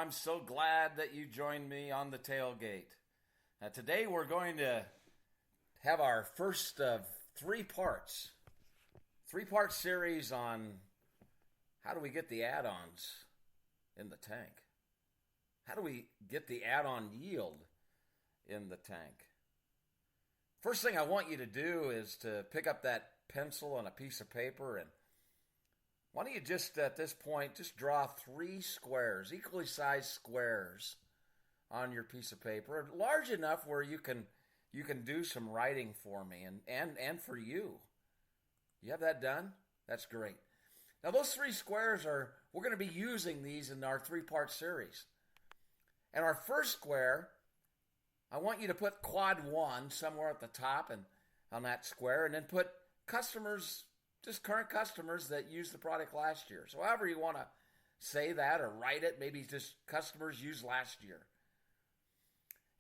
I'm so glad that you joined me on the tailgate. Now, today we're going to have our first of three-part series on how do we get the add-ons in the tank? How do we get the add-on yield in the tank? First thing I want you to do is to pick up that pencil and a piece of paper, and why don't you just, at this point, just draw 3 squares, equally sized squares on your piece of paper, large enough where you can do some writing for me and for you. You have that done? That's great. Now those 3 squares we're going to be using these in our 3-part series. And our first square, I want you to put quad 1 somewhere at the top and on that square, and then put customers, just current customers that used the product last year. So however you want to say that or write it, maybe just customers used last year.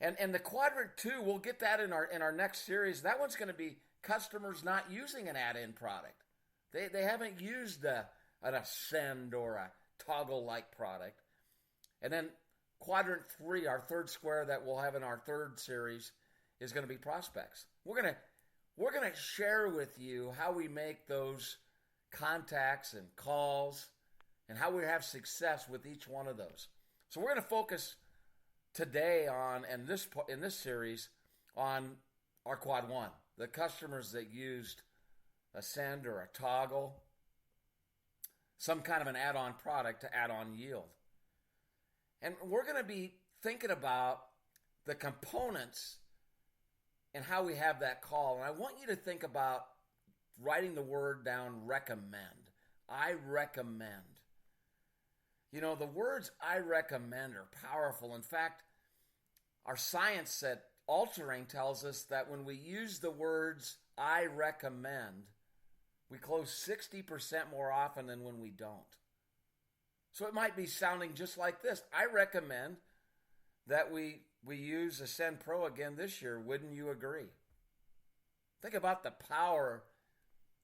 And the quadrant 2, we'll get that in our next series. That one's going to be customers not using an add-in product. They haven't used an Ascend or a Toggle-like product. And then quadrant 3, our third square that we'll have in our third series, is going to be prospects. We're going to share with you how we make those contacts and calls and how we have success with each one of those. So we're going to focus today on, and in this series, on our quad 1, the customers that used a Send or a Toggle, some kind of an add-on product to add on yield. And we're going to be thinking about the components and how we have that call. And I want you to think about writing the word down, recommend. I recommend. You know, the words I recommend are powerful. In fact, our science at Altering tells us that when we use the words I recommend, we close 60% more often than when we don't. So it might be sounding just like this. I recommend that we use Ascend Pro again this year. Wouldn't you agree? Think about the power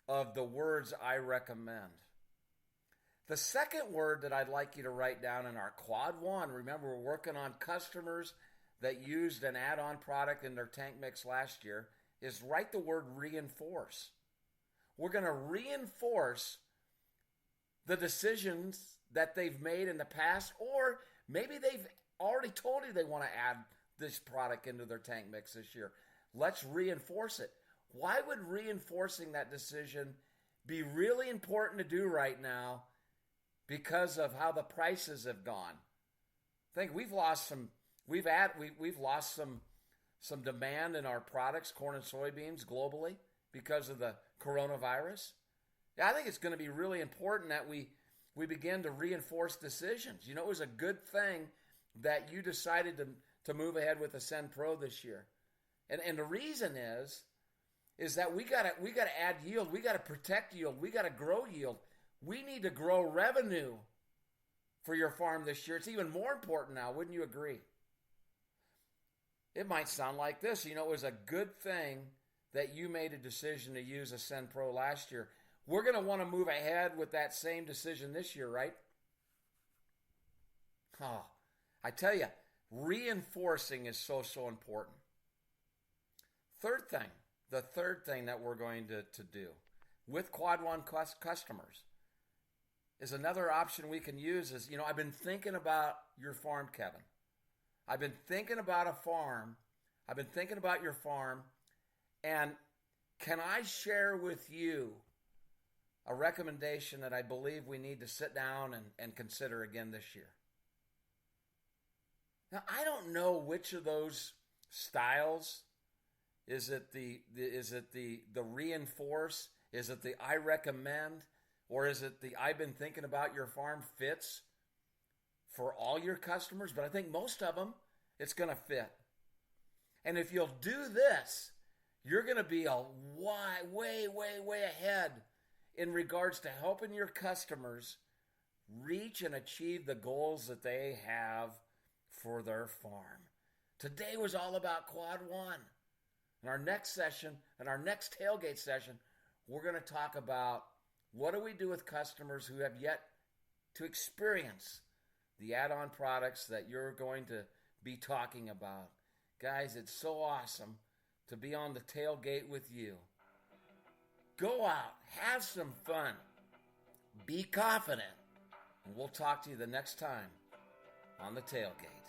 of the words I recommend. The second word that I'd like you to write down in our quad 1, remember we're working on customers that used an add-on product in their tank mix last year, is write the word reinforce. We're going to reinforce the decisions that they've made in the past, or maybe they've already told you they want to add this product into their tank mix this year. Let's reinforce it. Why would reinforcing that decision be really important to do right now? Because of how the prices have gone. I think we've lost some demand in our products, corn and soybeans, globally because of the coronavirus. Yeah, I think it's going to be really important that we begin to reinforce decisions. You know, it was a good thing that you decided to move ahead with Ascend Pro this year. And the reason is that we gotta add yield, we gotta protect yield, we gotta grow yield. We need to grow revenue for your farm this year. It's even more important now, wouldn't you agree? It might sound like this. You know, it was a good thing that you made a decision to use Ascend Pro last year. We're going to want to move ahead with that same decision this year, right? Oh, I tell you, reinforcing is so important. The third thing that we're going to do with Quad 1 customers is another option we can use is, you know, I've been thinking about your farm, Kevin. I've been thinking about a farm. I've been thinking about your farm. And can I share with you a recommendation that I believe we need to sit down and consider again this year? Now, I don't know which of those styles. Is it the reinforce? Is it the I recommend? Or is it the I've been thinking about your farm fits for all your customers? But I think most of them, it's going to fit. And if you'll do this, you're going to be way ahead in regards to helping your customers reach and achieve the goals that they have for their farm. Today was all about Quad 1. In our next session, in our next tailgate session, we're going to talk about what do we do with customers who have yet to experience the add-on products that you're going to be talking about. Guys, it's so awesome to be on the tailgate with you. Go out, have some fun, be confident, and we'll talk to you the next time on the tailgate.